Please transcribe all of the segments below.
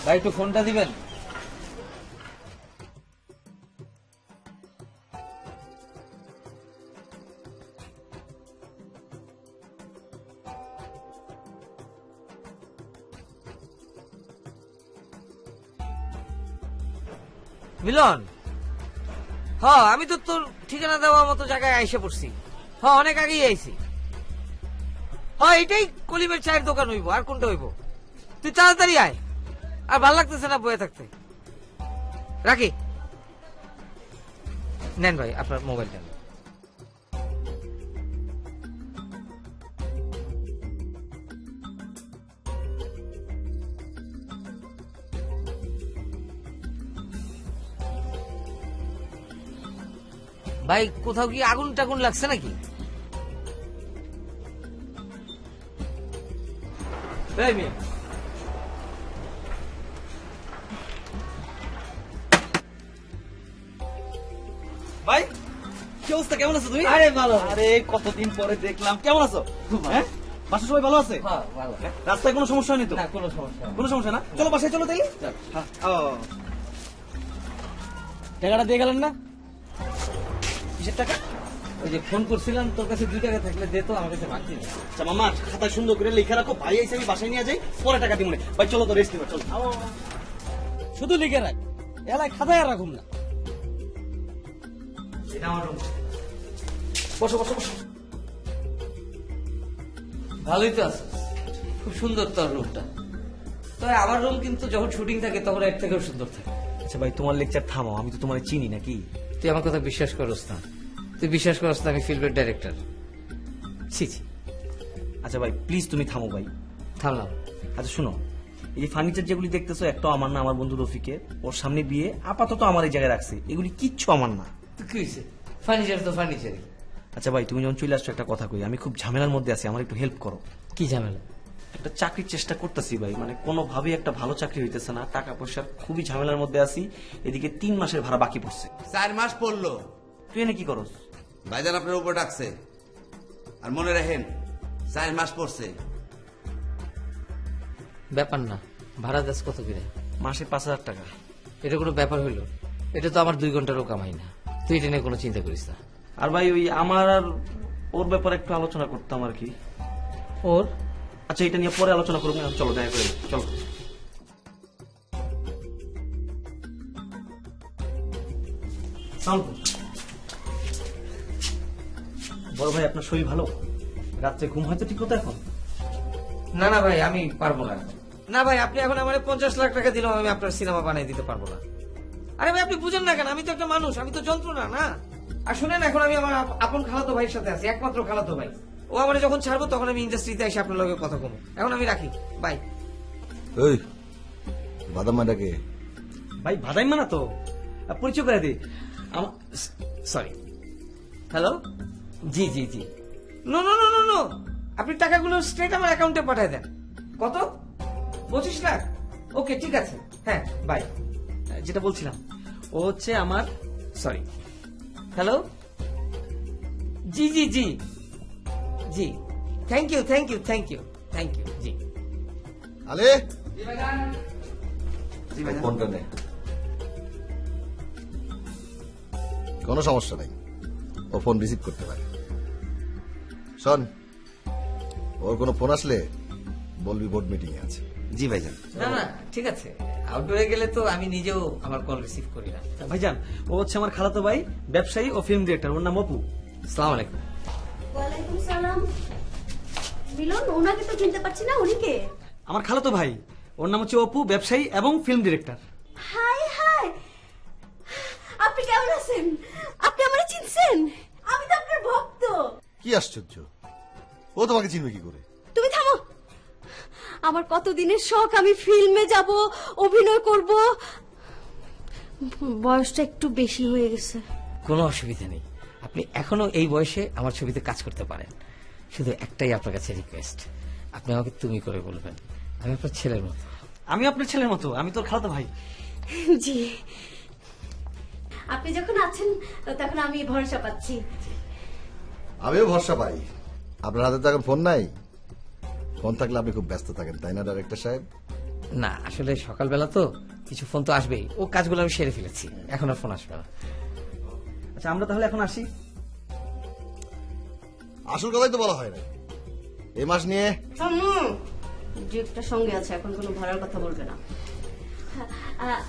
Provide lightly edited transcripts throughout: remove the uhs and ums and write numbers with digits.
ভাই একটু ফোনটা দিবেন। মিলন, হ্যাঁ আমি তো তোর ঠিকানা দেওয়া মতো জায়গায় আইসে পড়ছি। হ্যাঁ অনেক আগেই আইছি। হ্যাঁ এটাই কলিমের চায়ের দোকান হইব, আর কোনটা হইব? তুই তাড়াতাড়ি আয়, আর ভাল লাগতেছে না বয়ে থাকতে। রাখি। নেন ভাই আপনার মোবাইলটা। ভাই কোথাও কি আগুন টাগুন লাগছে নাকি? এই মেয়ে, ভাই কি অবস্থা, কেমন আছো তুমি? আরে ভালো। আরে কতদিন পরে দেখলাম, কেমন আছো? হ্যাঁ, বাসার সবাই ভালো আছে? হ্যাঁ ভালো। রাস্তায় কোনো সমস্যা হয়নি তো? না কোনো সমস্যা নেই। কোনো সমস্যা না, চলো বাসায় চলো তাই। চল। হ্যাঁ, ও টাকাটা দিয়ে গেলেন না? কিসের টাকা? ওই যে ফোন করছিলাম, তোর কাছে 2 টাকা থাকলে দে তো, আমার কাছে ভাঙছি না। আচ্ছা মামা, খাতায় সুন্দর করে লিখে রাখো, ভাই আইসে আমি বাসায় নিয়ে যাই, পরে টাকা দিব না। ভাই চলো তো রেস্ট নিবা, চলো। শুধু লিখে রাখ, এলাকায় খাতায় আর রাখুন না। এটা আমার রুম। বসো বসো বসো। ভালোই তো আছিস, খুব সুন্দর তোর রুমটা। তবে আমার রুম কিন্তু যখন শুটিং থাকে তখন এর থেকেও সুন্দর থাকে। আচ্ছা ভাই, তোমার লেকচার থামাও, আমি তো তোমার চিনি নাকি? তুই আমার কথা বিশ্বাস করস না? তুই বিশ্বাস করস না আমি ফিল্মের ডাইরেক্টর? ছি ছি। আচ্ছা ভাই প্লিজ তুমি থামো ভাই। থামলাম। আচ্ছা শুনো, এই যে ফার্নিচার যেগুলি দেখতেছো, একটা আমার না, আমার বন্ধু রফিকের, ওর সামনে বিয়ে, আপাতত আমার এই জায়গায় রাখছে, এগুলি কিচ্ছু আমার না। তো কি হয়েছে? ফার্নিচার তো ফার্নিচারই। আচ্ছা ভাই, তুমি যখন চলে আসছো, একটা কথা কই, আমি খুব ঝামেলার মধ্যে আছি, আমার একটু হেল্প করো। কি ঝামেলা? একটা চাকরির চেষ্টা করতেছি ভাই, মানে কোনোভাবেই একটা ভালো চাকরি হইতেছে না, টাকা পয়সার খুবই ঝামেলার মধ্যে আছি, এদিকে 3 মাসের ভাড়া বাকি পড়ছে। 4 মাস পড়লো। তুই এনে কি করস? ভাইজান আপনার উপর ডাকছে, আর মনে রাখেন 4 মাস পড়ছে। ব্যাপার না, ভাড়া দাস কত করে? মাসে 5,000 টাকা। এটা কোনো ব্যাপার হইলো? এটা তো আমার 2 ঘন্টারও কামাই না। তুই এটা নিয়ে কোনো চিন্তা করিস না। আর ভাই ওই আমার আর ওর ব্যাপারে একটু আলোচনা করতাম আর কি। ওর? আচ্ছা এটা নিয়ে পরে আলোচনা করবো না, চলো দেখা করে চলো। বড় ভাই, আপনার শরীর ভালো? রাত্রে ঘুম হয়তো ঠিক মতো এখন? না না ভাই, আমি পারবো না। না ভাই, আপনি এখন আমার 50 লাখ টাকা দিলেও আমি আপনার সিনেমা বানিয়ে দিতে পারবো না। আরে ভাই আপনি বুঝেন না কেন? আমি তো একটা মানুষ, আমি তো যন্ত্রণা না। আর শুনেন, এখন আমি আমার আপন খালাতো ভাইয়ের সাথে আছি, একমাত্র খালাতো ভাই। ও আমার যখন ছাড়বো তখন আমি ইন্ডাস্ট্রিতে এসে আপনার লগে কথা কমো। এখন আমি রাখি, বাই। ওই বাদাম মাটাকে ভাই ভাদাইমা না তো, পরিচয় করে দিই। সরি। হ্যালো, জি জি জি। No no no no no, আপনি টাকাগুলো স্ট্রেট আমার অ্যাকাউন্টে পাঠিয়ে দেন। কত? 25 লাখ? ওকে ঠিক আছে, হ্যাঁ বাই। যেটা বলছিলাম, ও হচ্ছে আমার, সরি। হ্যালো, জি জি জি জি, thank you thank you thank you thank you. জি আলে ফোনটা নে, কোনো সমস্যা নাই, ও ফোন রিসিভ করতে পারে। শোন, ওর কোনো ফোন আসলে বলবি বোর্ড মিটিং এ আছে। জি ভাইজান। না না ঠিক আছে, আউটডোরে গেলে তো আমি নিজেও আমার কল রিসিভ করি না। ভাইজান ও হচ্ছে আমার খালাতো ভাই, ব্যবসায়ী ও ফিল্ম ডিরেক্টর, ওর নাম অপু। আসসালামু আলাইকুম। ওয়ালাইকুম সালাম। মিলন, ওনাকে তো চিনতে পারছি না, উনি কে? আমার খালাতো ভাই, ওর নাম হচ্ছে অপু, ব্যবসায়ী এবং ফিল্ম ডিরেক্টর। হাই হাই, আপনি কেমন আছেন? আপনি আমারে চিনছেন? আমি তো আপনার ভক্ত। কি আশ্চর্য, ও তোমাকে চিনবে কি করে? তুমি থামো। আমার কতদিনের শখ, আমি ফিল্মে যাব, অভিনয় করব। বয়সটা একটু বেশি হয়ে গেছে। কোনো অসুবিধা নেই, আপনি এখনো এই বয়সে আমার ছবিতে কাজ করতে পারেন। শুধু একটাই আপনার কাছে রিকোয়েস্ট, আপনি আমাকে তুমি করে বলবেন, আমি আপনার ছেলের মতো। আমি আপনার ছেলের মতো, আমি তোর খালাতো ভাই। জি, আপনি যখন আছেন তখন আমি ভরসা পাচ্ছি। আমিও ভরসা পাই। আপনার হাতে তো এখন ফোন নাই, ফোন থাকলে আপনি খুব ব্যস্ত থাকেন, তাই না ডাইরেক্টর সাহেব? না আসলে সকালবেলা তো কিছু ফোন তো আসবেই, ও কাজগুলো আমি সেরে ফেলেছি, এখন আর ফোন আসবে না। আচ্ছা আমরা তাহলে এখন আসি। আসল কথাই তো বলা হয় না, এই মাস নিয়ে ডিরেক্টর সঙ্গে আছে, এখন কোনো ভাড়ার কথা বলবে না।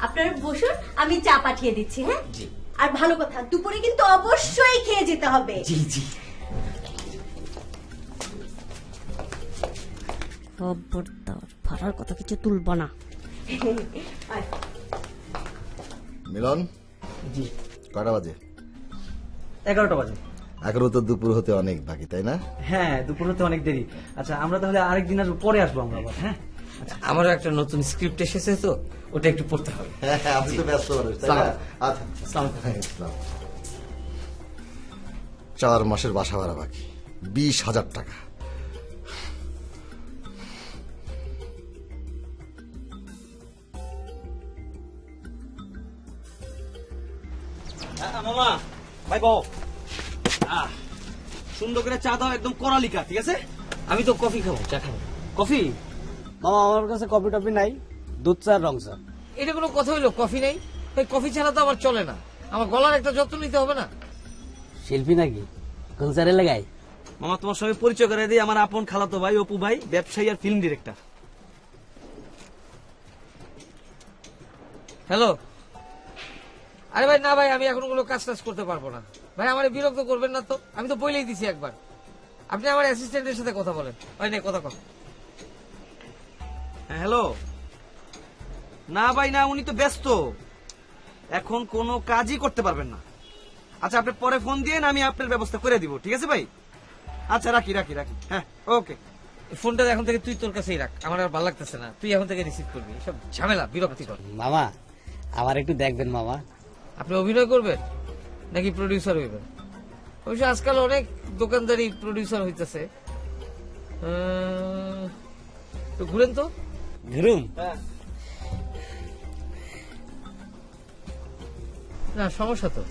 আপনারা বসুন, আমি চা পাঠিয়ে দিচ্ছি। হ্যাঁ, জি। আর ভালো কথা, দুপুরে কিন্তু অবশ্যই খেয়ে যেতে হবে। জি জি। খবরদার ভাড়ার কথা কিছু তুলব না। মিলন, জি। কটা বাজে? 11টা বাজে। এখনো তো দুপুর হতে অনেক বাকি, তাই না? হ্যাঁ, দুপুর হতে অনেক দেরি। আচ্ছা আমরা তাহলে আরেকদিন আসবো, পরে আসবো আমরা আবার। হ্যাঁ আমারও একটা নতুন স্ক্রিপ্ট এসেছে তো, ওটা একটু পড়তে হবে। হ্যাঁ, আপনি তো ব্যস্ত মানুষ, তাই না? আচ্ছা, আসসালামু আলাইকুম। ইসলাম। 4 মাসের বাসা ভাড়া বাকি, 20,000 টাকা। মামা ভাই বউ, সুন্দর করে চা দাও, একদম কড়ালিকা, ঠিক আছে? আমি তো কফি খাবো, চা খাবো। কফি? মামা আমার কাছে কফি টফি নাই, দুধ চা রং চা। এটা কোনো কথা হইলো? কফি নেই? এই কফি ছাড়া তো আমার চলে না, আমার গলার একটা যত্ন নিতে হবে না? শিল্পী নাকি কলচারে লাগাই? মামা তোমার সঙ্গে পরিচয় করে দিই, আমার আপন খালাতো ভাই অপু ভাই, ব্যবসায়ী আর ফিল্ম ডিরেক্টর। হ্যালো। আরে ভাই না ভাই, আমি এখন কোনো কাজ টাজ করতে পারবো না ভাই, আমার বিরক্ত করবেন না তো, আমি তো বলেই দিছি একবার। আপনি আমার অ্যাসিস্ট্যান্টের সাথে কথা বলেন। ভাই নেই কথা কথা। হ্যাঁ হ্যালো। না ভাই না, উনি তো ব্যস্ত, এখন কোনো কাজই করতে পারবেন না। আচ্ছা আপনি পরে ফোন দিয়ে আমি আপনার ব্যবস্থা করে দিব, ঠিক আছে ভাই? আচ্ছা রাখি রাখি রাখি, হ্যাঁ ওকে। ফোনটা এখন থেকে তুই তোর কাছেই রাখ, আমার আর ভালো লাগতেছে না, তুই এখন থেকে রিসিভ করবি, সব ঝামেলা বিরক্তিকর। মামা আমার একটু দেখবেন মামা। আপনি অভিনয় করবেন নাকি প্রডিউসার হইবেন? অবশ্য আজকাল অনেক দোকানদারি প্রডিউসার হইতেছে। তো ঘুরেন তো। ঘুরুম? না সমস্যা তো।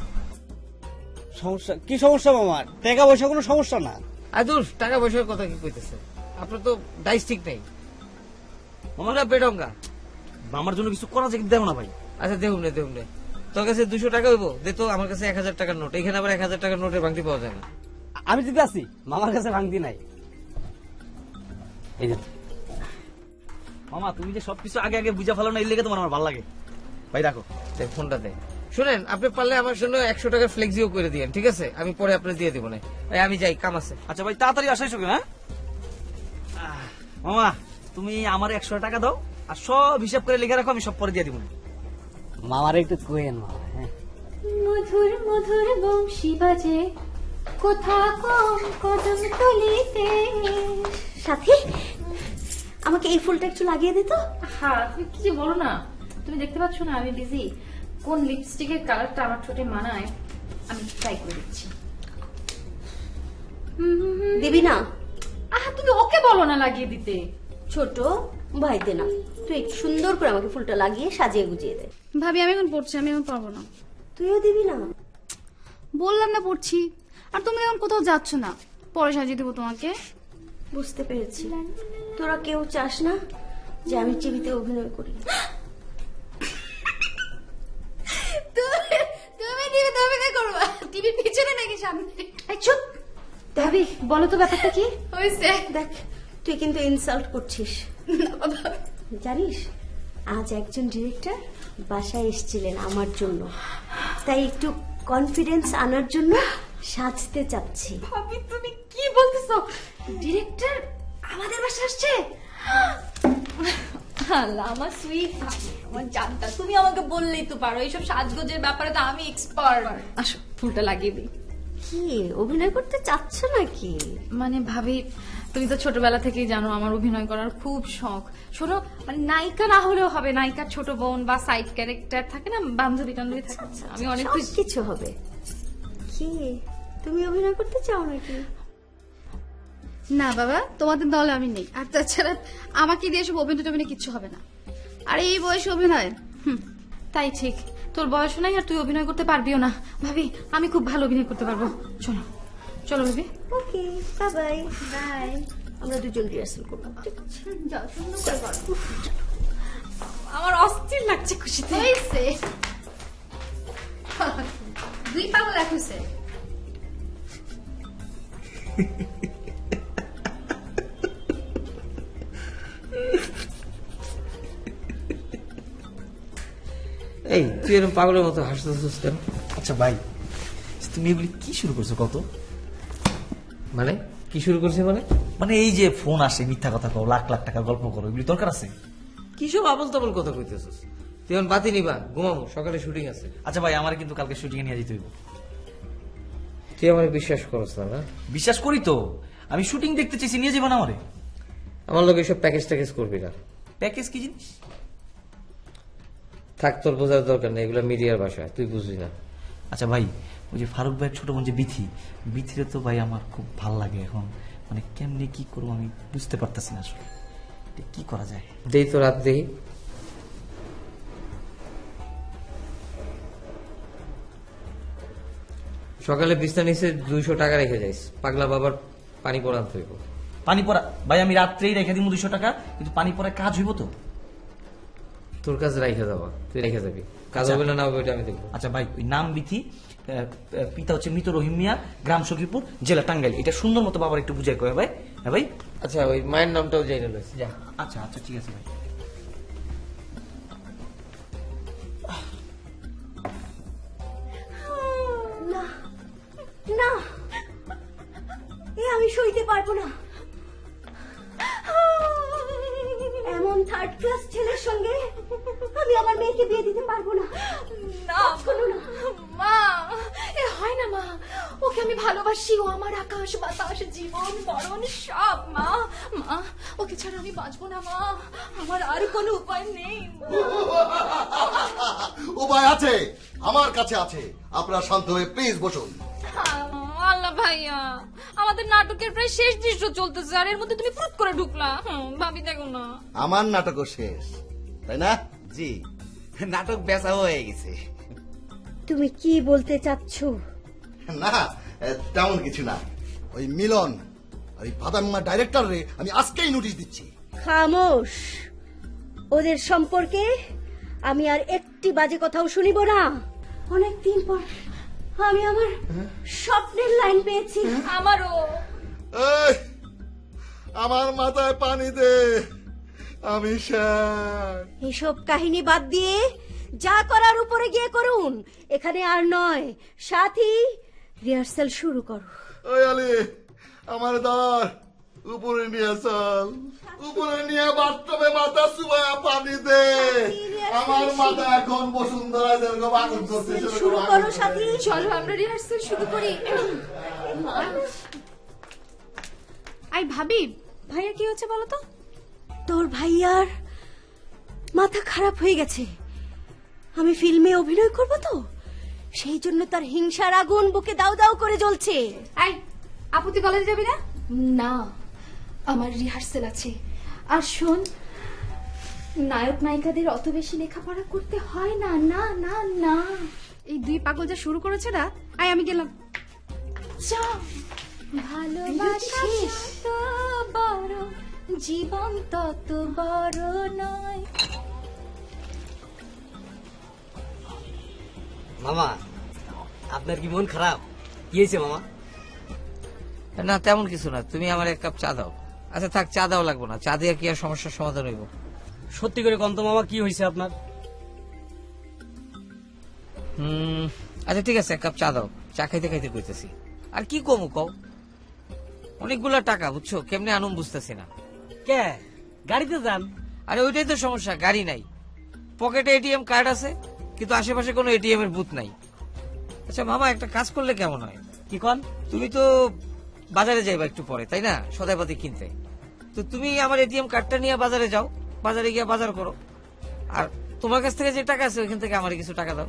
সমস্যা কি? সমস্যা মামা, টাকা পয়সা কোনো সমস্যা না। আদুর টাকা পয়সার কথা কি কইতেছে? আপনার তো ডাইস ঠিক নেই, আমরা বেডঙ্গা। আমার জন্য কিছু করা যায় দেও না ভাই। আচ্ছা দেখুন নে দেখুন নে, তোর কাছে 200 টাকা হইব দে তো, আমার কাছে 1000 টাকার নোট, এখানে আবার 1000 টাকার নোটের ভাঙতি পাওয়া যায় না। আমি দিতে আছি, মামার কাছে ভাঙতি নাই। এই যে মামা তুমি যে সবকিছু আগে আগে বুঝা ফেলো না, এই লেগে তোমার আমার ভালো লাগে। ভাই রাখো। দে ফোনটা দে। শুনেন, আপনি পারলে আমার জন্য 100 টাকার ফ্লেক্সিও করে দিয়েন, ঠিক আছে? আমি পরে আপনার দিয়ে দিব না। এই আমি যাই, কাম আছে। আচ্ছা ভাই তাড়াতাড়ি আসাই সঙ্গে। হ্যাঁ মামা তুমি আমার 100 টাকা দাও, আর সব হিসাব করে লিখে রাখো, আমি সব পরে দিয়ে দিব। মামার একটু কোয়েন মামা। হ্যাঁ মধুর মধুর বংশী বাজে, কোথা কম কদম তলিতে। সাথী, আমাকে এই ফুলটা একটু লাগিয়ে দে তো। হ্যাঁ তুমি কি যে বলো না, তুমি দেখতে পাচ্ছ না আমি বিজি। কোন লিপস্টিকের কালারটা আমার ঠোঁটে মানায় আমি ট্রাই করে দিচ্ছি। দিবি না? আহা তুমি ওকে বলো না লাগিয়ে দিতে। ছোট ভাই দে না, তুই একটু সুন্দর করে আমাকে ফুলটা লাগিয়ে সাজিয়ে গুজিয়ে দে। ভাবি আমি এখন পড়ছি, আমি এখন পারবো না। তুইও দিবি না? বললাম না পড়ছি, আর তুমি এখন কোথাও যাচ্ছ না, পরে সাজিয়ে দেবো তোমাকে। বুঝতে পেরেছি, তোরা কেউ চাস না যে আমি টিভিতে অভিনয় করি। তুমি টিভিতে অভিনয় করবা? টিভির পিছনে নাকি সামনে? এই চুপ! ভাবি বলো তো ব্যাপারটা কি? হয়েছে। দেখ, তুই কিন্তু ইনসাল্ট করছিস। জানিস, আজ একজন ডিরেক্টর বাসায় এসেছিলেন আমার জন্য, তাই একটু কনফিডেন্স আনার জন্য সাজতে চাচ্ছি। ভাবি তুমি কি বলতেছো? ডিরেক্টর আমাদের বাসায় আসছে? আল্লাহ আমার সুইট, আমার জানতা। তুমি আমাকে বললেই তো পারো, এইসব সাজগোজের ব্যাপারে তো আমি এক্সপার্ট। আসো ফুলটা লাগিয়ে দিই। কি অভিনয় করতে চাচ্ছ নাকি? মানে ভাবি তুমি তো ছোটবেলা থেকেই জানো আমার অভিনয় করার খুব শখ। শোনো, মানে নায়িকা না হলেও হবে, নায়িকার ছোট বোন বা সাইড ক্যারেক্টার থাকে না, বান্ধবী টান্ধবী থাকে, আমি অনেক খুশি। কিছু হবে। কি তুমি অভিনয় করতে চাও নাকি? না বাবা, তোমাদের দলে আমি নেই, আর তাছাড়া আমাকে দিয়ে সব অভিনয় টভিনয় কিচ্ছু হবে না। আর এই বয়সে অভিনয়, তাই ঠিক, তোর বয়স নাই আর তুই অভিনয় করতে পারবিও না। ভাবি আমি খুব ভালো অভিনয় করতে পারবো, চলো চলো ভাবি। ওকে, বাই বাই। বাই। আমরা দুজন রিহার্সাল করবো, ঠিক আছে? যাও সুন্দর করে করো। আমার অস্থির লাগছে খুশিতে। হয়েছে দুই পাগল এক হয়েছে। এই তুই এরকম পাগলের মতো হাসতেছিস কেন? আচ্ছা ভাই, তুমি এগুলি কি শুরু করছো কত? মানে কি শুরু করছে মানে? মানে এই যে ফোন আসে, মিথ্যা কথা কও, লাখ লাখ টাকার গল্প করো, এগুলি দরকার আছে? কিসব আবল তাবল কথা কইতেছিস? তুই এখন বাতি নিবা, ঘুমাবো, সকালে শুটিং আছে। আচ্ছা ভাই, আমার কিন্তু কালকে শুটিং এ নিয়ে যেতে হইব। তুই আমার বিশ্বাস করছ না না? বিশ্বাস করি তো, আমি শুটিং দেখতে চাইছি, নিয়ে যাবো না আমারে? আমার লোক এসব প্যাকেজ ট্যাকেজ করবি না। প্যাকেজ কি জিনিস? থাক, তোর বোঝার দরকার নেই, এগুলো মিডিয়ার ভাষা, তুই বুঝবি না। আচ্ছা ভাই, ওই যে ফারুক ভাইয়ের ছোট বোন যে বিথিরে তো ভাই আমার খুব ভাল লাগে। এখন মানে কেমনে কি করবো আমি বুঝতে পারতেছি না আসলে, এটা কি করা যায়? দেই তো রাত দেই। সকালে বিছনা নিচে 200 টাকা রেখে যাইস, পাগলা বাবার পানি পড়া আনতে হইব। পানি পড়া? ভাই আমি রাত্রেই রেখে দিব 200 টাকা, কিন্তু পানি পড়া কাজ হইব তো? তোর কাছে রাইখে যাবা, তুই রেখে যাবি, কাজ হবে না না হবে ওইটা আমি দেখবো। আচ্ছা ভাই, ওই নাম বিথি, পিতা হচ্ছে মৃত রহিম মিয়া, গ্রাম সখীপুর, জেলা টাঙ্গাইল। এটা সুন্দর মতো বাবার একটু বুঝাই কয় ভাই। হ্যাঁ ভাই। আচ্ছা ওই মায়ের নামটাও জেনে লইস, যা। আচ্ছা আচ্ছা ঠিক আছে ভাই। না না, এ আমি সইতে পারবো না। এমন থার্ড ক্লাস ছেলের সঙ্গে আমি আমার মেয়েকে বিয়ে দিতে পারবো না। না মা, এ হয় না মা, ওকে আমি ভালোবাসি, ও আমার আকাশ বাতাস জীবন মরণ সব মা। মা, ওকে ছাড়া আমি বাঁচবো না মা, আমার আর কোনো উপায় নেই। উপায় আছে, আমার কাছে আছে। আপনারা শান্ত হয়ে প্লিজ বসুন। আল্লাহ ভাইয়া, আমাদের নাটকের প্রায় শেষ দৃশ্য চলতেছে, আর এর মধ্যে তুমি ফুট করে ঢুকলা। ভাবি দেখো না, আমার নাটকও শেষ, তাই না? জি, নাটক বেচা হয়ে গেছে। তুমি কি বলতে চাচ্ছ? না, তেমন কিছু না। ওই মিলন ওই বাদাম্মা ডাইরেক্টর রে আমি আজকেই নোটিশ দিচ্ছি। খামোশ, ওদের সম্পর্কে আমি আর একটি বাজে কথাও শুনিব না। অনেকদিন পর আমি আমার স্বপ্নের লাইন পেয়েছি। আমারও। এই, আমার মাথায় পানি দে, আমি শেষ। এসব কাহিনী বাদ দিয়ে যা করার উপরে গিয়ে করুন, এখানে আর নয়। সাথী, রিহার্সাল শুরু করো। ওই আলী, আমার দার উপরে নিয়ে চল, উপরে নিয়ে বাথটবে মাথা চুবায়া পানি দে। আমার মাথা এখন বসুন্ধরা যেরকম আগুন ধরছে সেরকম শুরু আগুন করো ধরে। সাথী। চলো আমরা রিহার্সাল শুরু করি। আই ভাবি, ভাইয়া কি হচ্ছে বলো তো? তোর ভাইয়ার মাথা খারাপ হয়ে গেছে। আমি ফিল্মে অভিনয় করব তো, সেই জন্য তার হিংসার আগুন বুকে দাউ দাউ করে জ্বলছে। আই আপু, তুই কলেজে যাবি না? না, আমার রিহার্সাল আছে। আর শোন, নায়ক নায়িকাদের অত বেশি লেখাপড়া করতে হয় না। না না না, এই দুই পাগল যা শুরু করেছে না, আই আমি গেলাম। যাও। ভালোবাসা যত বড়, জীবন তত বড় নয়। মামা, আপনার কি মন খারাপ? কি হয়েছে মামা? না তেমন কিছু না, তুমি আমার 1 কাপ চা দাও। আচ্ছা থাক, চা দাও লাগবো না, চা দিয়ে কি আর সমস্যার সমাধান হইব? সত্যি করে কন্ত মামা, কি হয়েছে আপনার? আচ্ছা ঠিক আছে, 1 কাপ চা দাও, চা খাইতে খাইতে কইতেছি। আর কি কমু কও, অনেকগুলা টাকা বুঝছো, কেমনে আনুম বুঝতেছি না। কে গাড়িতে যান? আরে ওইটাই তো সমস্যা, গাড়ি নাই, পকেটে এটিএম কার্ড আছে কিন্তু আশেপাশে কোনো এটিএম এর বুথ নাই। আচ্ছা মামা, একটা কাজ করলে কেমন হয়? কি কন? তুমি তো বাজারে যাইবা একটু পরে, তাই না, সদাইপাতি কিনতে। তো তুমি আমার এটিএম কার্ডটা নিয়ে বাজারে যাও, বাজারে গিয়ে বাজার করো, আর তোমার কাছ থেকে যে টাকা আছে ওইখান থেকে আমার কিছু টাকা দাও।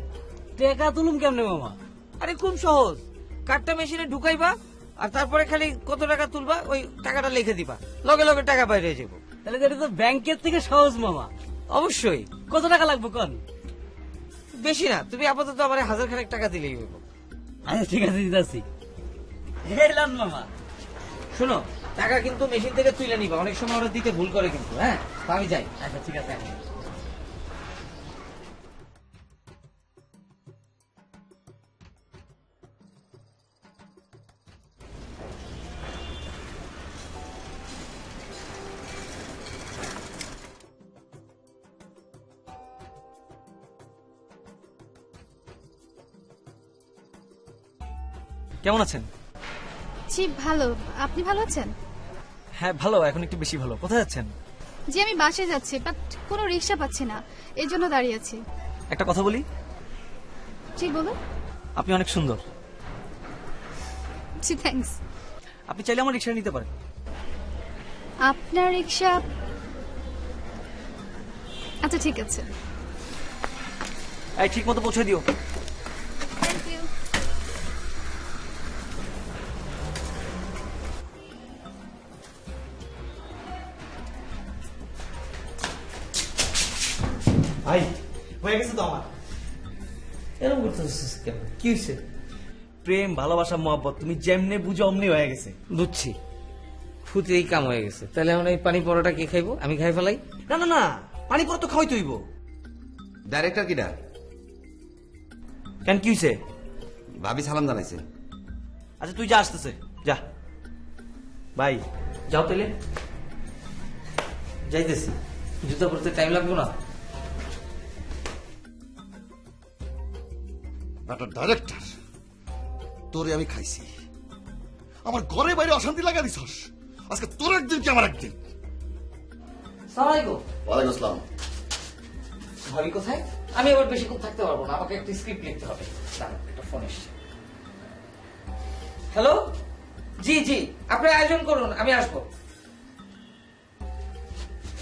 টাকা তুলুম কেমনে মামা? আরে খুব সহজ, কার্ডটা মেশিনে ঢুকাইবা আর তারপরে খালি কত টাকা তুলবা ওই টাকাটা লিখে দিবা, লগে লগে টাকা বাইরে যাব। তাহলে এটা তো ব্যাংকের থেকে সহজ মামা। অবশ্যই। কত টাকা লাগবে কন? বেশি না, তুমি আপাতত আমার 1000 খানেক টাকা দিলেই হইব। আচ্ছা ঠিক আছে, দিতেছি। এলাম মামা। শোনো, টাকা কিন্তু মেশিন থেকে তুলে নিবা, অনেক সময় ওরা দিতে ভুল করে কিন্তু। হ্যাঁ, তো আমি যাই। আচ্ছা ঠিক আছে। কেমন আছেন? জি ভালো, আপনি ভালো আছেন? হ্যাঁ ভালো, এখন একটু বেশি ভালো। কোথায় যাচ্ছেন? জি আমি বাসায় যাচ্ছি, বাট কোনো রিক্সা পাচ্ছি না, এই জন্য দাঁড়িয়ে আছি। একটা কথা বলি, জি বলুন। আপনি অনেক সুন্দর। জি থ্যাঙ্কস। আপনি চাইলে আমার রিক্সা নিতে পারেন। আপনার রিক্সা? আচ্ছা ঠিক আছে। এই ঠিক মতো পৌঁছে দিও। Thank you. ভাই হয়ে গেছে তো আমার। এরকম করতেছিস কেন? কি হয়েছে? প্রেম, ভালোবাসা, মহব্বত তুমি যেমনে বুঝো অমনি হয়ে গেছে। বুঝছি, ফুতেই কাম হয়ে গেছে। তাহলে এখন এই পানি পরোটা কে খাইবো? আমি খাই ফেলাই? না না না, পানি পরে তো খাওয়াই তৈব। ডাইরেক্টর কিডা? কেন কি হয়েছে? ভাবি সালাম জানাইছে। আচ্ছা তুই যা, আসতেছে যা। ভাই যাও তাহলে। যাইতেছি। জুতা পরতে টাইম লাগবে না? একটা ডাইরেক্টর, তোরে আমি খাইছি, আমার ঘরে বাইরে অশান্তি লাগা দিছস। আজকে তোর একদিন কি আমার একদিন। সালামালাইকুম। ওয়ালাইকুম আসসালাম। ভাবি কোথায়? আমি আবার বেশিক্ষণ থাকতে পারবো না, আমাকে একটা স্ক্রিপ্ট লিখতে হবে। দাঁড়ান, একটা ফোন এসছে। হ্যালো, জি জি, আপনি আয়োজন করুন, আমি আসবো।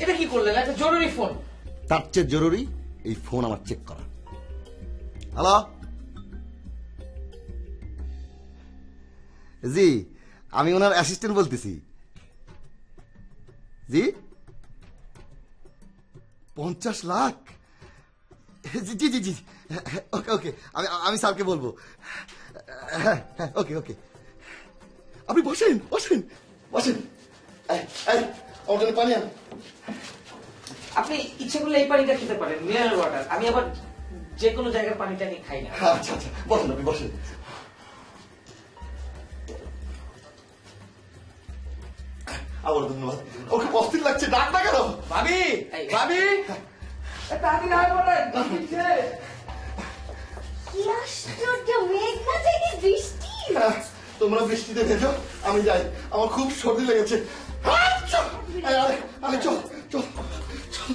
এটা কি করলেন? একটা জরুরি ফোন। তার চেয়ে জরুরি এই ফোন আমার চেক করা। হ্যালো জি, আমি ওনার অ্যাসিস্ট্যান্ট বলতেছি। জি 50 লাখ? জি জি জি জি, ওকে ওকে, আমি স্যারকে বলবো। হ্যাঁ হ্যাঁ, ওকে ওকে। আপনি বসেন বসেন বসেন। এই, এই, আমার জন্য পানি আন। আপনি ইচ্ছে করলে এই পানিটা খেতে পারেন, মিনারেল ওয়াটার। আমি আবার যে কোনো জায়গার পানিটা নিয়ে খাই না। আচ্ছা আচ্ছা, বসেন আপনি বসেন। আবার ধন্যবাদ। ওকে অস্থির লাগছে, ডাক না কেন? ভাবি, এই, ভাবি তাড়াতাড়ি আয় বলেন, কি হচ্ছে? কি আশ্চর্য, মেঘ না থেকে বৃষ্টি। হ্যাঁ, তোমরা বৃষ্টিতে ভেজো, আমি যাই, আমার খুব সর্দি লেগেছে। আচ্ছা, আরে চল চল চল।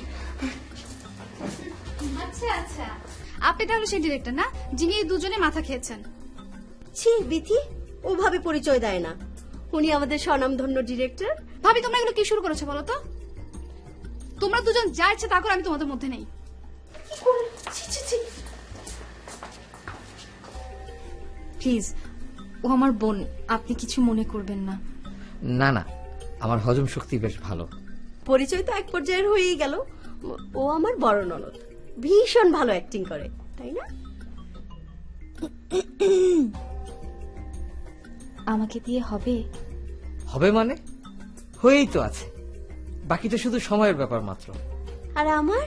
আচ্ছা আচ্ছা, আপনি তাহলে সেই ডিরেক্টর না যিনি এই দুজনে মাথা খেয়েছেন? ছি বিথি, ওভাবে পরিচয় দেয় না। উনি আমাদের স্বনামধন্য ডিরেক্টর। ভাবি তোমরা এগুলো কি শুরু করেছো বলো তো? তোমরা দুজন যা ইচ্ছে তা করো, আমি তোমাদের মধ্যে নেই। প্লিজ, ও আমার বোন, আপনি কিছু মনে করবেন না। না না, আমার হজম শক্তি বেশ ভালো। পরিচয় তো এক পর্যায়ের হয়েই গেল। ও আমার বড় ননদ, ভীষণ ভালো অ্যাক্টিং করে, তাই না? আমাকে দিয়ে হবে? হবে মানে? হয়েই তো আছে, বাকিটা শুধু সময়ের ব্যাপার মাত্র। আর আমার?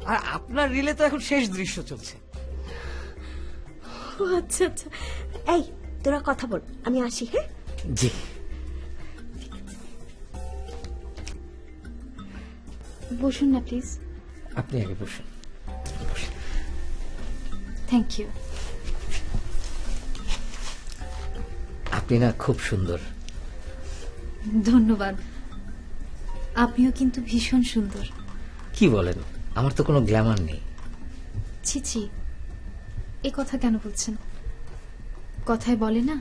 আর আপনার রিলে তো এখন শেষ দৃশ্য চলছে। ও আচ্ছা আচ্ছা, এই তোরা কথা বল, আমি আসি। হ্যাঁ জি। বসুন না প্লিজ। আপনি আগে বসুন। Thank you. আপনি না খুব সুন্দর। ধন্যবাদ। আপনিও কিন্তু ভীষণ সুন্দর। কি বলেন? আমার তো কোনো গ্ল্যামার নেই। ছি ছি, এ কথা কেন বলছেন? কথায় বলে না,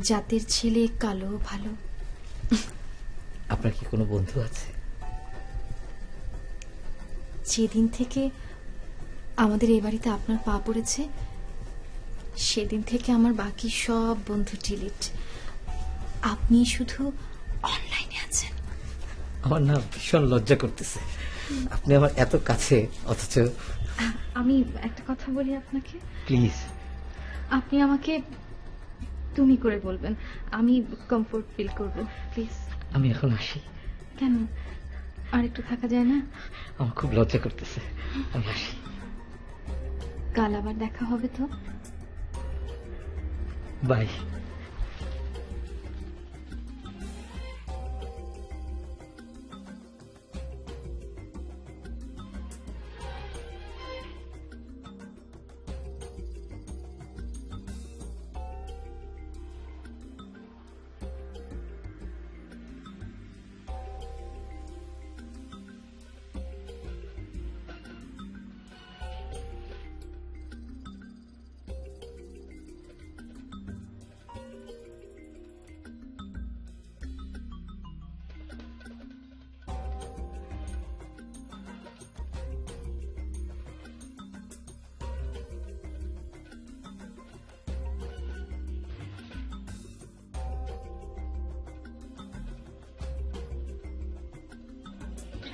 জাতের ছেলে কালো ভালো। আপনার কি কোনো বন্ধু আছে? যেদিন থেকে আমাদের এই বাড়িতে আপনার পা পড়েছে, সেদিন থেকে আমার বাকি সব বন্ধু ডিলিট। আপনি শুধু অনলাইনে আছেন। আমার না ভীষণ লজ্জা করতেছে, আপনি আমার এত কাছে অথচ। আমি একটা কথা বলি আপনাকে, প্লিজ। আপনি আমাকে তুমি করে বলবেন, আমি কমফোর্ট ফিল করব। প্লিজ। আমি এখন আসি। কেন, আর একটু থাকা যায় না? আমার খুব লজ্জা করতেছে, আমি আসি। কাল আবার দেখা হবে তো? বাই।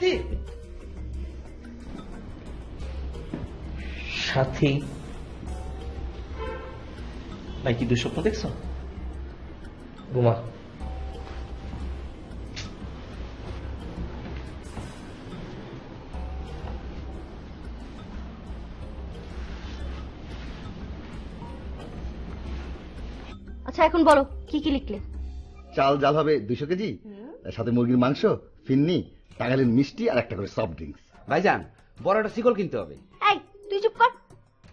সত্যি? সাথী ভাই কি দুঃস্বপ্ন দেখছো? ঘুমা। আচ্ছা এখন বলো কি কি লিখলে? চাল জাল হবে 200 কেজি, সাথে মুরগির মাংস, ফিন্নি, টাঙ্গাইলের মিষ্টি আর একটা করে সফট ড্রিঙ্কস। ভাইজান বড় একটা শিকল কিনতে হবে। এই তুই চুপ কর,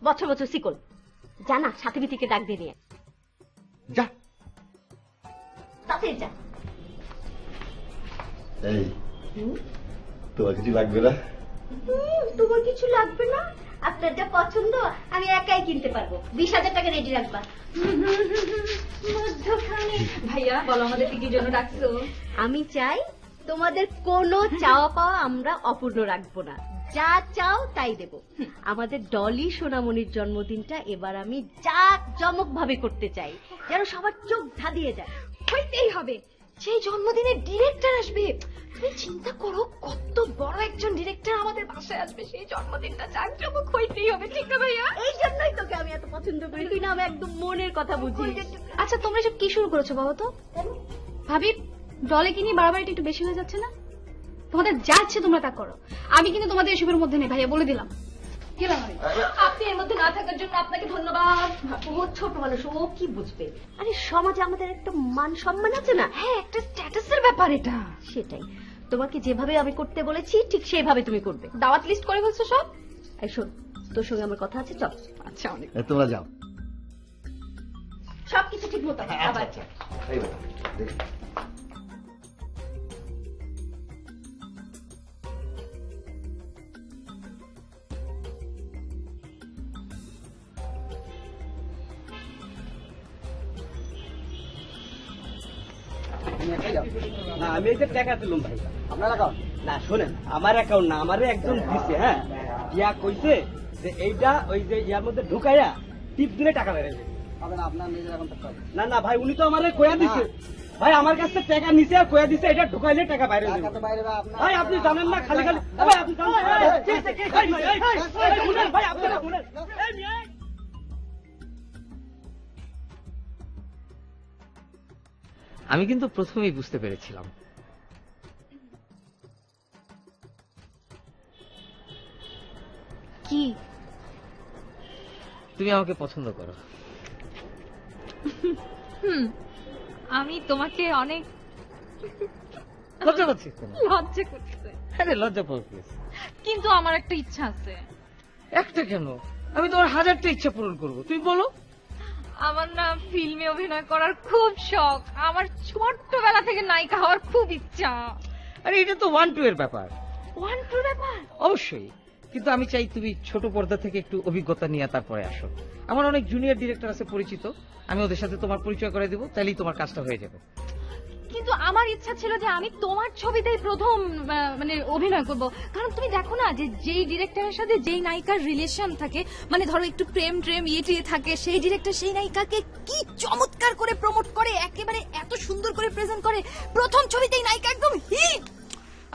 বছর বছর শিকল জানা, সাথী বিতিকে ডাক দিয়ে নিয়ে যা। তাতে যা। এই তোমার কিছু লাগবে না? তোমার কিছু লাগবে না? আপনার যা পছন্দ আমি একাই কিনতে পারবো। 20,000 টাকা রেডি রাখবা। ভাইয়া বলো আমাদের কি জন্য ডাকছো? আমি চাই তোমাদের কোনো চাওয়া পাওয়া আমরা অপূর্ণ রাখবো না, যা চাও তাই দেব। আমাদের ডলি সোনামণির জন্মদিনটা এবার আমি জাঁকজমক ভাবে করতে চাই, যেন সবার চোখ ধাঁধিয়ে যায়। হইতেই হবে, সেই জন্মদিনে ডিরেক্টর আসবে। তুমি চিন্তা করো কত বড় একজন ডিরেক্টর আমাদের বাসায় আসবে, সেই জন্মদিনটা জাঁকজমক হইতেই হবে, ঠিক না ভাইয়া? এই জন্যই তোকে আমি এত পছন্দ করি, তুই না আমি একদম মনের কথা বুঝিস। আচ্ছা তোমরা সব কি শুরু করেছো বাবা? তো ভাবি ডলে কি নিয়ে বাড়াবাড়িটা একটু বেশি হয়ে যাচ্ছে না? তোমাদের যা ইচ্ছে তোমরা তা করো, আমি কিন্তু তোমাদের এসবের মধ্যে নেই ভাইয়া, বলে দিলাম। গেলাম আমি। আপনি এর মধ্যে না থাকার জন্য আপনাকে ধন্যবাদ। ও ছোট মানুষ, ও কি বুঝবে? আরে সমাজে আমাদের একটা মান সম্মান আছে না? হ্যাঁ, একটা স্ট্যাটাসের ব্যাপার এটা। সেটাই, তোমাকে যেভাবে আমি করতে বলেছি ঠিক সেইভাবে তুমি করবে। দাওয়াত লিস্ট করে বলছো সব? এই শোন, তোর সঙ্গে আমার কথা আছে, চল। আচ্ছা অনেক। তোমরা যাও। সবকিছু ঠিক মতো হবে, আবার এই বাবা, দেখি। না আমি এই যে টাকা দিলাম ভাই, আপনার অ্যাকাউন্ট না, শোনেন আমার অ্যাকাউন্ট না, আমারে একজন দিছে, হ্যাঁ ইয়া কইছে যে এইটা ওই যে ইয়ার মধ্যে ঢুকাইয়া টিপ দিলে টাকা বেড়ে যাবে। আপনার নিজের অ্যাকাউন্ট না না ভাই, উনি তো আমারে কয়া দিছে ভাই, আমার কাছে টাকা নিছে আর কয়া দিছে এটা ঢুকাইলে টাকা বাইরে যাবে। ভাই আপনি জানেন না, খালি খালি ভাই আপনি জানেন ভাই, আপনারা শুনেন। আমি কিন্তু প্রথমেই বুঝতে পেরেছিলাম কি তুমি আমাকে পছন্দ করো। আমি তোমাকে অনেক লজ্জা পাচ্ছিস কেন? লজ্জা করছে, আরে লজ্জা পাচ্ছিস, কিন্তু আমার একটা ইচ্ছা আছে। একটা কেন? আমি তোমার 1000টা ইচ্ছা পূরণ করবো, তুমি বলো। আমার না ফিল্মে অভিনয় করার খুব শখ, আমার ছোট্টবেলা থেকে নায়িকা হওয়ার খুব ইচ্ছা। আরে এটা তো 1-2 এর ব্যাপার। 1-2 ব্যাপার? অবশ্যই, কিন্তু আমি চাই তুমি ছোট পর্দা থেকে একটু অভিজ্ঞতা নিয়ে তারপরে আসো। আমার অনেক জুনিয়র ডিরেক্টর আছে পরিচিত, আমি ওদের সাথে তোমার পরিচয় করে দেবো, তাহলেই তোমার কাজটা হয়ে যাবে। কিন্তু আমার ইচ্ছা ছিল যে আমি তোমার ছবিতেই প্রথম মানে অভিনয় করব, কারণ তুমি দেখো না যে যেই ডিরেক্টরের সাথে যেই নায়িকার রিলেশন থাকে, মানে ধরো একটু প্রেম ইয়ে থাকে, সেই ডিরেক্টর সেই নায়িকাকে কি চমৎকার করে প্রমোট করে, একেবারে এত সুন্দর করে প্রেজেন্ট করে, প্রথম ছবিতেই নায়িকা একদম হিট।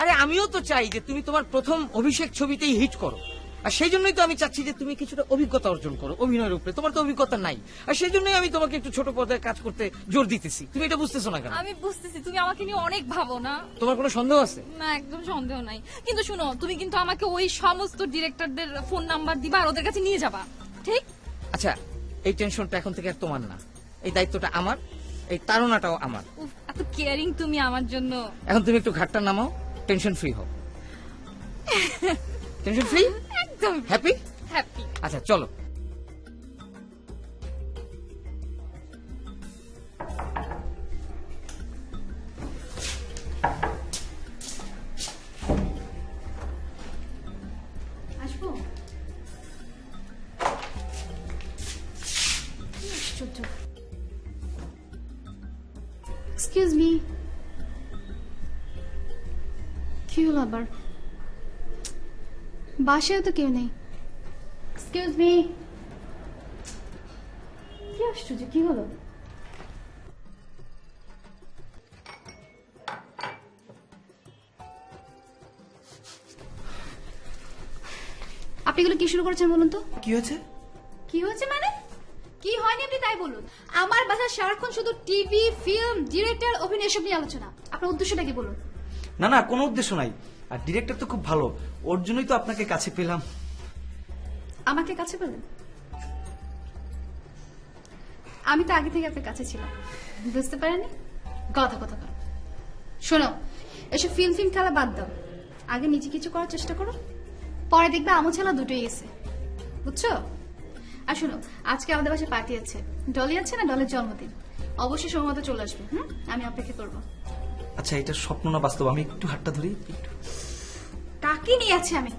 আরে আমিও তো চাই যে তুমি তোমার প্রথম অভিষেক ছবিতেই হিট করো, আর সেই জন্যই তো আমি চাচ্ছি যে তুমি কিছুটা অভিজ্ঞতা অর্জন করো অভিনয়ের উপরে। তোমার তো অভিজ্ঞতা নাই, আর সেই জন্যই আমি তোমাকে একটু ছোট পর্দায় কাজ করতে জোর দিতেছি। তুমি এটা বুঝতেছো না কেন? আমি বুঝতেছি তুমি আমাকে নিয়ে অনেক ভাবো না। তোমার কোনো সন্দেহ আছে? না, একদম সন্দেহ নাই, কিন্তু শুনো তুমি কিন্তু আমাকে ওই সমস্ত ডিরেক্টরদের ফোন নাম্বার দিবা আর ওদের কাছে নিয়ে যাবা, ঠিক? আচ্ছা, এই টেনশনটা এখন থেকে আর তোমার না, এই দায়িত্বটা আমার, এই তাড়নাটাও আমার। উফ, এত কেয়ারিং তুমি আমার জন্য। এখন তুমি একটু ঘাটটা নামাও, টেনশন ফ্রি হও। টেনশন ফ্রি, একদম হ্যাপি হ্যাপি। আচ্ছা চলো। আসবো? এক্সকিউজ মি, কি হলো আবার? বাসায় তো কেউ নেই। এক্সকিউজ মি, কি আশ্চর্য, কি হলো? আপনি এগুলো কি শুরু করেছেন বলুন তো? কি হয়েছে? কি হয়েছে মানে? কি হয়নি আপনি তাই বলুন। আমার বাসায় সারাক্ষণ শুধু টিভি, ফিল্ম, ডিরেক্টর, অভিনয় এসব নিয়ে আলোচনা। আপনার উদ্দেশ্যটা কি বলুন? না না, কোনো উদ্দেশ্য নাই। আর ডিরেক্টর তো খুব ভালো, ওর জন্যই তো আপনাকে কাছে পেলাম। আমাকে কাছে পেলেন? আমি তো আগে থেকে আপনার কাছে ছিলাম, বুঝতে পারেনি? কথা কথা কথা শোনো, এসব ফিল্ম খেলা বাদ দাও, আগে নিজে কিছু করার চেষ্টা করো, পরে দেখবে আমও ছালা দুটোই গেছে, বুঝছো? আর শোনো, আজকে আমাদের বাসায় পার্টি আছে, ডলি আছে না, ডলের জন্মদিন, অবশ্যই সময় মতো চলে আসবে। আমি অপেক্ষা করবো। আচ্ছা, এটা স্বপ্ন না বাস্তব? আমি একটু হাতটা ধরি একটু। কাকে নিয়ে আছি আমি?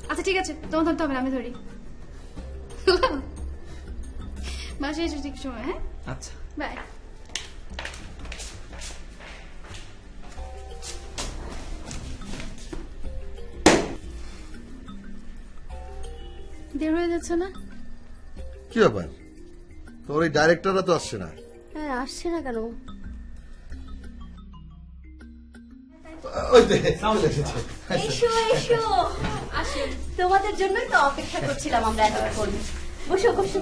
আচ্ছা ঠিক আছে, তোমার ধরতে হবে না, আমি ধরি। বাসায় এসে ঠিক সময়। হ্যাঁ, আচ্ছা বাই। দেরি হয়ে যাচ্ছে না? কি ব্যাপার, তোর এই ডাইরেক্টররা তো আসছে না? হ্যাঁ, আসছে না কেন? ওই যে চলে এসেছে। এসো এসো, আসুন, তোমাদের জন্যই তো অপেক্ষা করছিলাম আমরা এতক্ষণ। বসো বসো।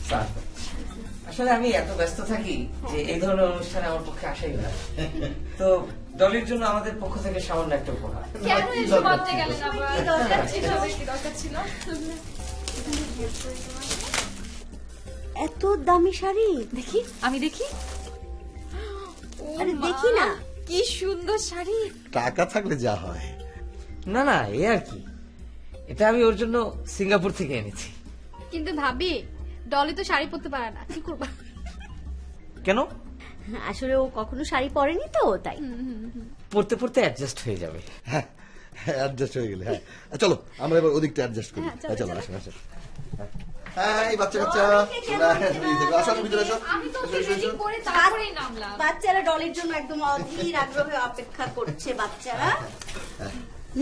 স্যার, আসলে আমি এত ব্যস্ত থাকি যে এই ধরনের অনুষ্ঠানে আমার পক্ষে আসাই হয়। তো ডলির জন্য আমাদের পক্ষ থেকে সামান্য একটা উপহার। কেন এসব ভাবতে গেলেন আবার? কি দরকার ছিল? কি দরকার ছিল? এত দামি শাড়ি? দেখি, আমি দেখি। আরে দেখি না। কি সুন্দর শাড়ি। টাকা থাকলে যা হয়। না না, এ আর কি, এটা আমি ওর জন্য সিঙ্গাপুর থেকে এনেছি। কিন্তু ভাবি, ডলি তো শাড়ি পরতে পারে না, কি করবা? কেন? আসলে ও কখনো শাড়ি পরেনি তো, তাই। পড়তে পড়তে অ্যাডজাস্ট হয়ে যাবে। হ্যাঁ, অ্যাডজাস্ট হয়ে গেলে। হ্যাঁ, চলো আমরা এবার ওদিকটা অ্যাডজাস্ট করি। হ্যাঁ, চলো, হ্যাঁ, চলো চলো। আসুন আসুন। হ্যাঁ, এই বাচ্চা কাচ্চা, আসো আসো, ভিতরে এসো। আমি তো এসো, এসো, রেডি এসো। করে তারপরেই নামলাম। বাচ্চারা ডলির জন্য একদম অধীর আগ্রহে অপেক্ষা করছে। বাচ্চারা,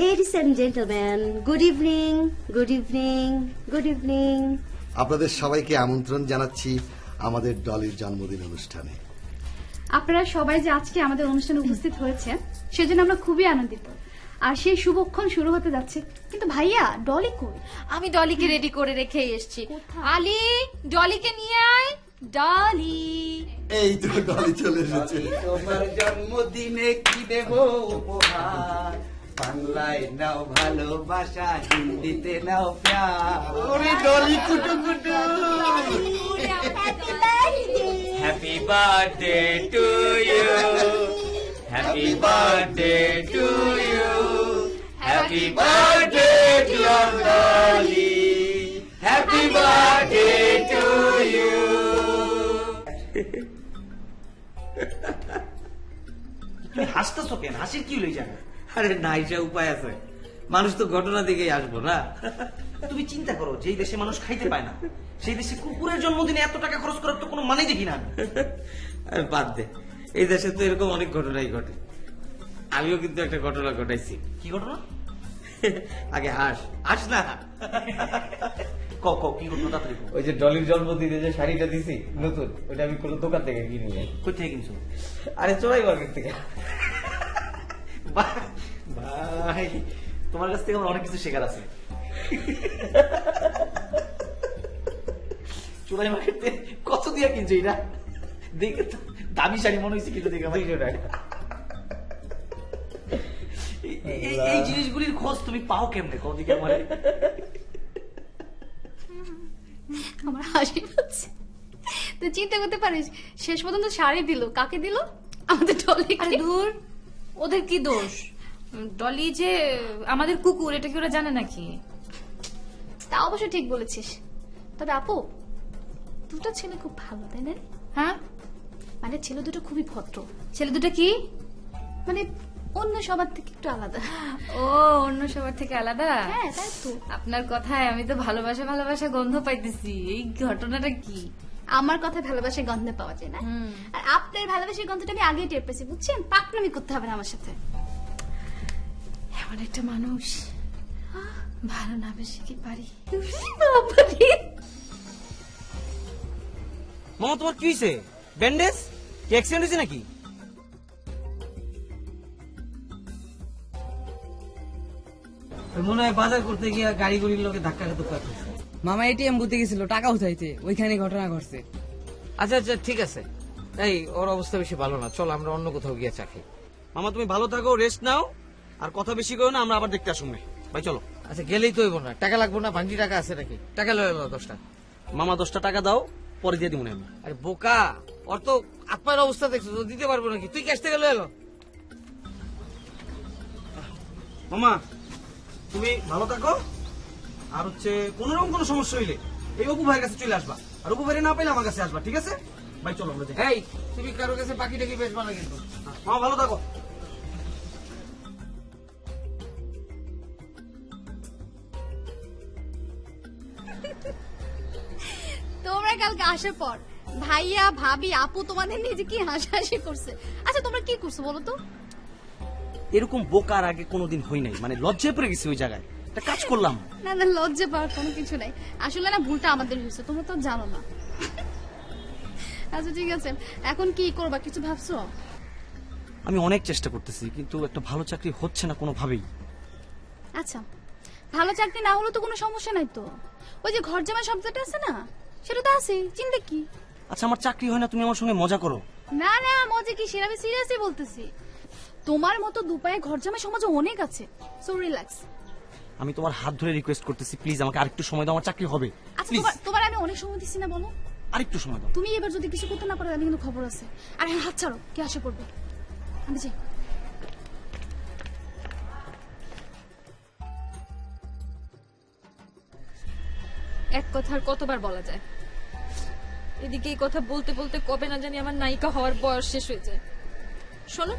ladies and gentleman, good evening, good evening, good evening. আপনাদের সবাইকে আমন্ত্রণ জানাচ্ছি আমাদের ডলির জন্মদিন অনুষ্ঠানে। আপনারা সবাই যে আজকে আমাদের অনুষ্ঠানে উপস্থিত হয়েছে, সেজন্য আমরা খুবই আনন্দিত। আর সেই শুভক্ষণ শুরু হতে যাচ্ছে, কিন্তু ভাইয়া ডলি কই? আমি ডলিকে রেডি করে রেখে এসেছি। আলি, ডলিকে নিয়ে আয়। ডলি, এই তো ডলি চলে এসেছে। তোমার জন্মদিনে কি দেব উপহার, বাংলায় নাও ভালোবাসা, হিন্দিতে নাও প্যার। ওরে ডলি কুটু কুটু। Happy birthday to you, happy birthday to you, happy birthday dear Dolly, happy birthday to you. তুমি হাসতেছো কেন? হাসির কি লই জানো? আরে না, এটা উপায় আছে, মানুষ তো ঘটনা দিকেই আসবো না। তুমি চিন্তা করো, যেই দেশে মানুষ খাইতে পায় না, সেই দেশে কুকুরের জন্মদিনে এত টাকা খরচ করার তো কোনো মানে দেখি না। আরে বাদ দে, এই দেশে তো এরকম অনেক ঘটনাই ঘটে। আমিও কিন্তু একটা ঘটনা ঘটাইছি। কি ঘটনা? আগে হাস হাস না। ক ক কি ঘটনা তাড়াতাড়ি কও। ওই যে ডলির জন্মদিনে যে শাড়িটা দিছি নতুন, ওটা আমি কোনো দোকান থেকে কিনি নাই। কই থেকে কিনছো? আরে চোরাই মার্কেট থেকে। ভাই, তোমার কাছ থেকে আমার অনেক কিছু শেখার আছে। চোরাই মার্কেটে কত দিয়া কিনছো এটা? দেখে তো দামি শাড়ি মনে হয়েছে, কিন্তু দেখে আমার 200 টাকা। এই জিনিসগুলির খোঁজ তুমি পাও কেমনে? কদিকে আমার আমার হাসি পাচ্ছে। তো চিন্তা করতে পারিস, শেষ পর্যন্ত শাড়ি দিল, কাকে দিল? আমাদের ডলি। আরে দূর, ওদের কি দোষ? ডলি যে আমাদের কুকুর, এটা কি ওরা জানে নাকি? তা অবশ্য ঠিক বলেছিস। তবে আপু, দুটো ছেলে খুব ভালো, তাই না? হ্যাঁ, মানে ছেলে দুটো খুবই ভদ্র, ছেলে দুটো কি? মানে অন্য সবার থেকে একটু আলাদা। ও, অন্য সবার থেকে আলাদা? হ্যাঁ, তাই তো। আপনার কথায় আমি তো ভালোবাসা ভালোবাসা গন্ধ পাইতেছি। এই ঘটনাটা কি? আমার কথা ভালোবাসার গন্ধ পাওয়া যায় না, আর আপনার ভালোবাসার গন্ধটা আমি আগেই টের পেয়েছি, বুঝছেন? পাকনামি করতে হবে না আমার সাথে। এমন একটা মানুষ ভালো না বেশি কি পারি? মামা, তোমার কি হয়েছে? ব্যান্ডেজ কি অ্যাক্সিডেন্ট হয়েছে নাকি? মনে হয় বাজার করতে গিয়ে গাড়ি গুড়ির লোকে ধাক্কা খেতে পারছে। মামা এটিএম বুথে গেছিল টাকা উঠাইতে, ওইখানে ঘটনা ঘটছে। আচ্ছা আচ্ছা ঠিক আছে, এই ওর অবস্থা বেশি ভালো না, চল আমরা অন্য কোথাও গিয়ে চাকরি। মামা তুমি ভালো থাকো, রেস্ট নাও, আর কথা বেশি করো না, আমরা আবার দেখতে আসুন ভাই। চলো। আচ্ছা গেলেই তো হইব না, টাকা লাগবো না? ভান্ডি টাকা আছে নাকি? টাকা লয়ে এলো 10টা। মামা 10টা টাকা দাও, পরে দিয়ে দিব না আমি। আরে বোকা, ওর তো আত্মার অবস্থা দেখছো, তো দিতে পারবো নাকি? তুই ক্যাশ থেকে লয়ে এলো। মামা তুমি ভালো থাকো, আর হচ্ছে কোনোরকম কোনো সমস্যা হইলে এই অপু ভাইয়ের কাছে চলে আসবা, আর অপু ভাইয়ের না পেলে আমার কাছে আসবা, ঠিক আছে ভাই? চলো আমরা যাই। এই তুমি কারো কাছে বাকি টাকি বেচবা না কিন্তু। মামা ভালো থাকো। তোমরা কালকে আসার পর ভাইয়া ভাবি আপু তোমাদের নিয়ে যে কি হাসাহাসি করছে। আচ্ছা তোমরা কি করছো বলো তো? এরকম বোকার আগে কোনোদিন হই নাই, মানে লজ্জায় পড়ে গেছি ওই জায়গায়, একটা কাজ করলাম। না না, লজ্জা পাওয়ার কোনো কিছু নাই, আসলে না ভুলটা আমাদের হয়েছে, তোমরা তো জানো না। আচ্ছা ঠিক আছে, এখন কি করবা কিছু ভাবছো? আমি অনেক চেষ্টা করতেছি, কিন্তু একটা ভালো চাকরি হচ্ছে না কোনোভাবেই। আচ্ছা ভালো চাকরি না হলে তো কোনো সমস্যা নাই তো, ওই যে ঘর জামাই শব্দটা আছে না, সেটা তো আছে, চিন্তা কি? আচ্ছা আমার চাকরি হয় না, তুমি আমার সঙ্গে মজা করো। না না, মজা কি, সেটা আমি সিরিয়াসলি বলতেছি। তোমার মতো দুপায়ে ঘর জামাই সমাজে অনেক আছে, সো রিল্যাক্স। আমি তোমার হাত ধরে রিকোয়েস্ট করতেছি, প্লিজ আমাকে আরেকটু সময় দাও, আমার চাকরি হবে। আচ্ছা প্লিজ তোমার আমি অনেক সময় দিচ্ছি না, বলো আরেকটু সময় দাও। তুমি এবার যদি কিছু করতে না পারো আমি কিন্তু খবর আছে। আর হ্যাঁ, হাত ছাড়ো, কে আশা করবে? আমি যাই। এক কথা আর কতবার বলা যায়, এদিকে এই কথা বলতে বলতে কবে না জানি আমার নায়িকা হওয়ার বয়স শেষ হয়ে যায়। শোনো,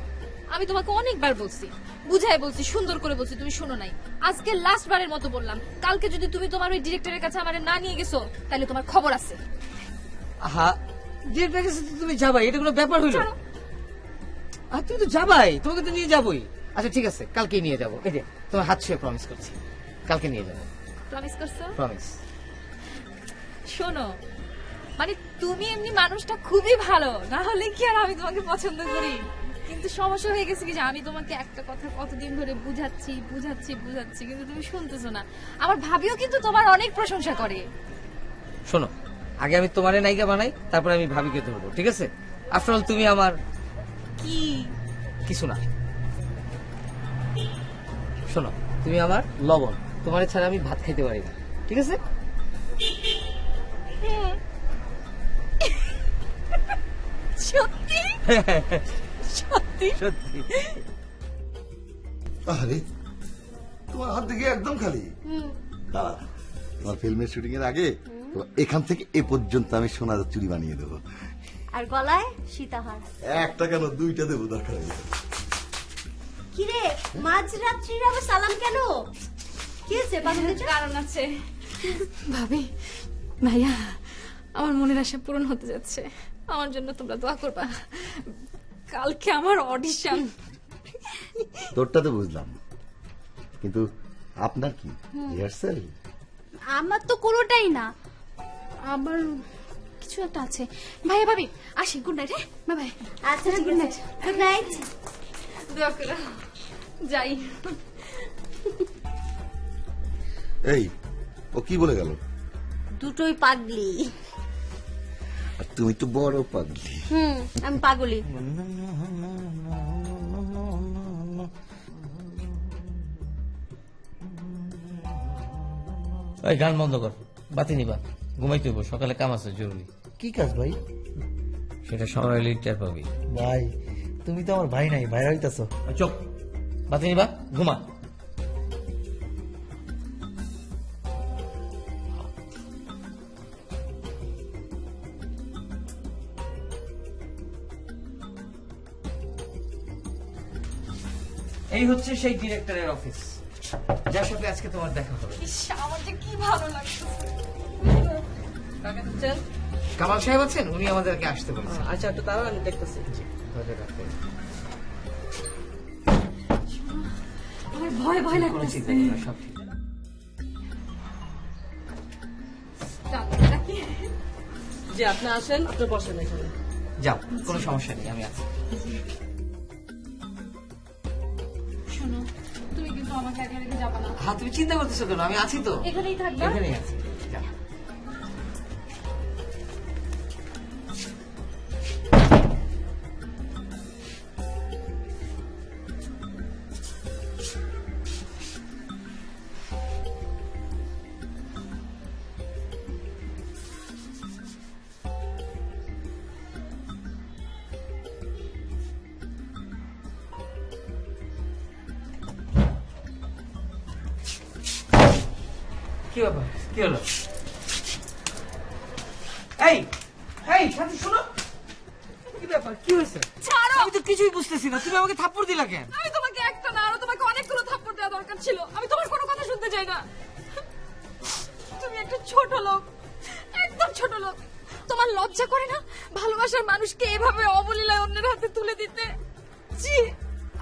আমি তোমাকে অনেকবার বলছি, বুঝাই বলছি, সুন্দর করে বলছি, তুমি শোনো নাই। আজকে লাস্ট বারের মতো বললাম, কালকে যদি তুমি তোমার ওই ডিরেক্টরের কাছে আমার না নিয়ে গেছো তাহলে তোমার খবর আছে। আহা, ডিরেক্টরের কাছে তো তুমি যাবাই, এটা কোনো ব্যাপার হইলো? আর তুমি তো যাবাই, তোমাকে তো নিয়ে যাবোই। আচ্ছা ঠিক আছে, কালকেই নিয়ে যাবো। এই যে তোমার হাত ছুঁয়ে প্রমিস করছি, কালকে নিয়ে যাবো। প্রমিস করছো? প্রমিস। শোনো, মানে তুমি এমনি মানুষটা খুবই ভালো, না হলে কি আর আমি তোমাকে পছন্দ করি? কিন্তু সমস্যা হয়ে গেছে কি যে আমি তোমাকে একটা কথা কতদিন ধরে বুঝাচ্ছি বুঝাচ্ছি বুঝাচ্ছি, কিন্তু তুমি শুনতেছো না। আমার ভাবিও কিন্তু তোমার অনেক প্রশংসা করে। শোনো, আগে আমি তোমারে নায়িকা বানাই, তারপরে আমি ভাবিকে ধরবো, ঠিক আছে? আফটার অল তুমি আমার কি? কিছু না। শোনো, তুমি আমার লবণ, তোমার ছাড়া আমি ভাত খাইতে পারি না, ঠিক আছে? সত্যি সত্যি সত্যি। আরে তোমার হাত দেখে একদম খালি। দাঁড়া, তোমার ফিল্মের শুটিং এর আগে তোমার এখান থেকে এ পর্যন্ত আমি সোনার চুড়ি বানিয়ে দেবো। আর গলায় সীতাহার। একটা কেন, 2টা দেবো দরকার হলে। কিরে, মাঝরাত্রির আবার সালাম কেন? কি হয়েছে? কারণ আছে ভাবি, ভাইয়া, আমার মনের আশা পূরণ হতে যাচ্ছে, আমার জন্য তোমরা দোয়া করবা। কালকে আমার অডিশন। তোরটা তো বুঝলাম, কিন্তু আপনার কি রিহার্সাল? আমার তো কোনোটাই না, আবার কিছু একটা আছে। ভাইয়া ভাবি আসি, গুড নাইট। হ্যাঁ বাই বাই। আচ্ছা গুড নাইট। Good night. দোয়া করো, যাই। এই, ও কি বলে গেল? দুটোই পাগলি। আর তুমি তো বড় পাগলি। আমি পাগলি। ওই গান বন্ধ কর, বাতি নিবা, ঘুমাইতে হইব, সকালে কাম আছে জরুরি। কি কাজ ভাই? সেটা সময় হলে টের পাবি। ভাই তুমি তো আমার ভাই নাই, ভাই হইতাছো। চোখ, বাতি নিবা, ঘুমা। এই হচ্ছে সেই ডিরেক্টরের অফিস, যার সাথে আজকে তোমার দেখা হবে। ইস, আমার যে কি ভালো লাগছে। কামাল সাহেব আছেন, উনি আমাদেরকে আসতে বলেছেন। আচ্ছা একটু তারা আমি দেখতেছি। আমার ভয় ভয় লাগছে। সব ঠিক। যে আপনি আসেন, আপনি বসেন এখানে। যাও, কোনো সমস্যা নেই, আমি আছি। শোনো, তুমি কিন্তু কিন্তু আমাকে একা রেখে যাবে না। হ্যাঁ, তুমি চিন্তা করতেছো কেন? আমি আছি তো, এখানেই থাকবা? এখানেই আছি। যাও। কি ব্যাপার? কি হলো? এই এই সাথী শোনো, কি ব্যাপার? কি হয়েছে? ছাড়ো। আমি তো কিছুই বুঝতেছি না, তুমি আমাকে থাপ্পড় দিলা কেন? আমি তোমাকে একটা না আরো তোমাকে অনেকগুলো থাপ্পড় দেওয়া দরকার ছিল। আমি তোমার কোনো কথা শুনতে চাই না। তুমি একটা ছোট লোক, একদম ছোট লোক। তোমার লজ্জা করে না ভালোবাসার মানুষকে এভাবে অবলীলায় অন্যের হাতে তুলে দিতে? জি,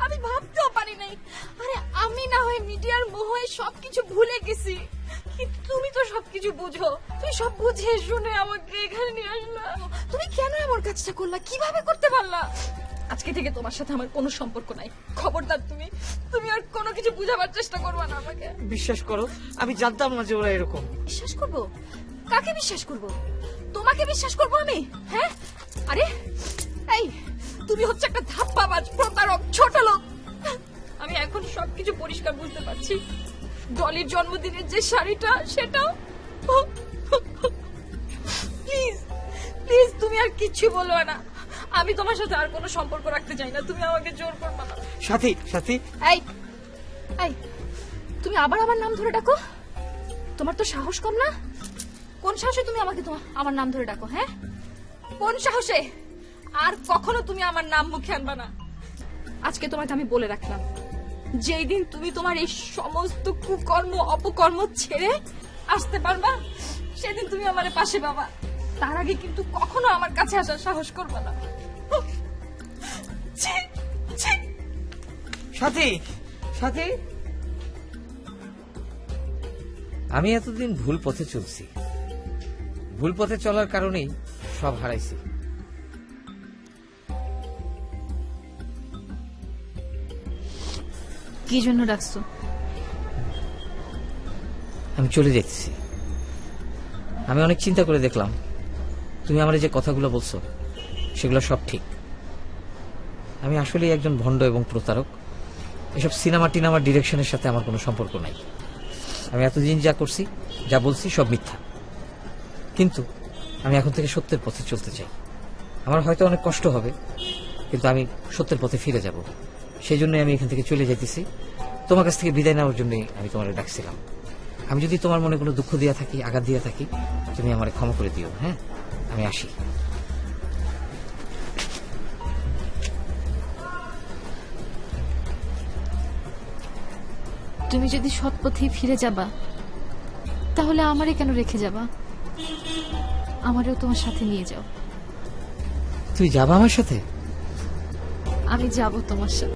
আমি ভাবতেও পারি নাই। আরে আমি না হয় মিডিয়ার মোহে সবকিছু ভুলে গেছি, কিন্তু তুমি তো সবকিছু বুঝো। তুমি সব বুঝে শুনে আমাকে এখানে নিয়ে আসলা। তুমি কেন এমন কাজটা করলা? কিভাবে করতে পারলা? আজকে থেকে তোমার সাথে আমার কোনো সম্পর্ক নাই। খবরদার তুমি তুমি আর কোনো কিছু বুঝাবার চেষ্টা করবা না আমাকে। বিশ্বাস করো, আমি জানতাম না যে ওরা এরকম। বিশ্বাস করব? কাকে বিশ্বাস করব? তোমাকে বিশ্বাস করব আমি? হ্যাঁ? আরে এই তুমি হচ্ছে একটা ধাপ্পাবাজ, প্রতারক, ছোট লোক। আমি এখন সবকিছু পরিষ্কার বুঝতে পারছি। ডলির জন্মদিনের যে শাড়িটা, সেটাও। প্লিজ প্লিজ তুমি আর কিচ্ছু বলবে না। আমি তোমার সাথে আর কোনো সম্পর্ক রাখতে চাই না। তুমি আমাকে জোর করবে না। সাথী, সাথী, এই এই তুমি আবার আমার নাম ধরে ডাকো? তোমার তো সাহস কম না? কোন সাহসে তুমি আমাকে আমার নাম ধরে ডাকো? হ্যাঁ, কোন সাহসে? আর কখনো তুমি আমার নাম মুখে আনবা না। আজকে তোমাকে আমি বলে রাখলাম, যেই দিন তুমি তোমার এই সমস্ত কুকর্ম অপকর্ম ছেড়ে আসতে পারবা, সেদিন তুমি আমার পাশে পাবা। তার আগে কিন্তু কখনো আমার কাছে আসার সাহস করবে না। ছি, ছি। সাথী, সাথী, আমি এতদিন ভুল পথে চলছি। ভুল পথে চলার কারণেই সব হারাইছি। কি জন্য ডাকছো? আমি চলে যাচ্ছি। আমি অনেক চিন্তা করে দেখলাম, তুমি আমার যে কথাগুলো বলছো সেগুলো সব ঠিক। আমি আসলে একজন ভণ্ড এবং প্রতারক। এসব সিনেমা টিনেমার ডিরেকশনের সাথে আমার কোনো সম্পর্ক নাই। আমি এতদিন যা করছি, যা বলছি সব মিথ্যা। কিন্তু আমি এখন থেকে সত্যের পথে চলতে চাই। আমার হয়তো অনেক কষ্ট হবে, কিন্তু আমি সত্যের পথে ফিরে যাব। সেই জন্যই আমি এখান থেকে চলে যাইতেছি। তোমার কাছ থেকে বিদায় নেওয়ার জন্যই আমি তোমার ডাকছিলাম। আমি যদি তোমার মনে কোনো দুঃখ দিয়া থাকি, আঘাত দিয়া থাকি, তুমি আমার ক্ষমা করে দিও। হ্যাঁ, আমি আসি। তুমি যদি সৎ পথে ফিরে যাবা, তাহলে আমারে কেন রেখে যাবা? আমারেও তোমার সাথে নিয়ে যাও। তুই যাবা আমার সাথে? আমি যাব তোমার সাথে।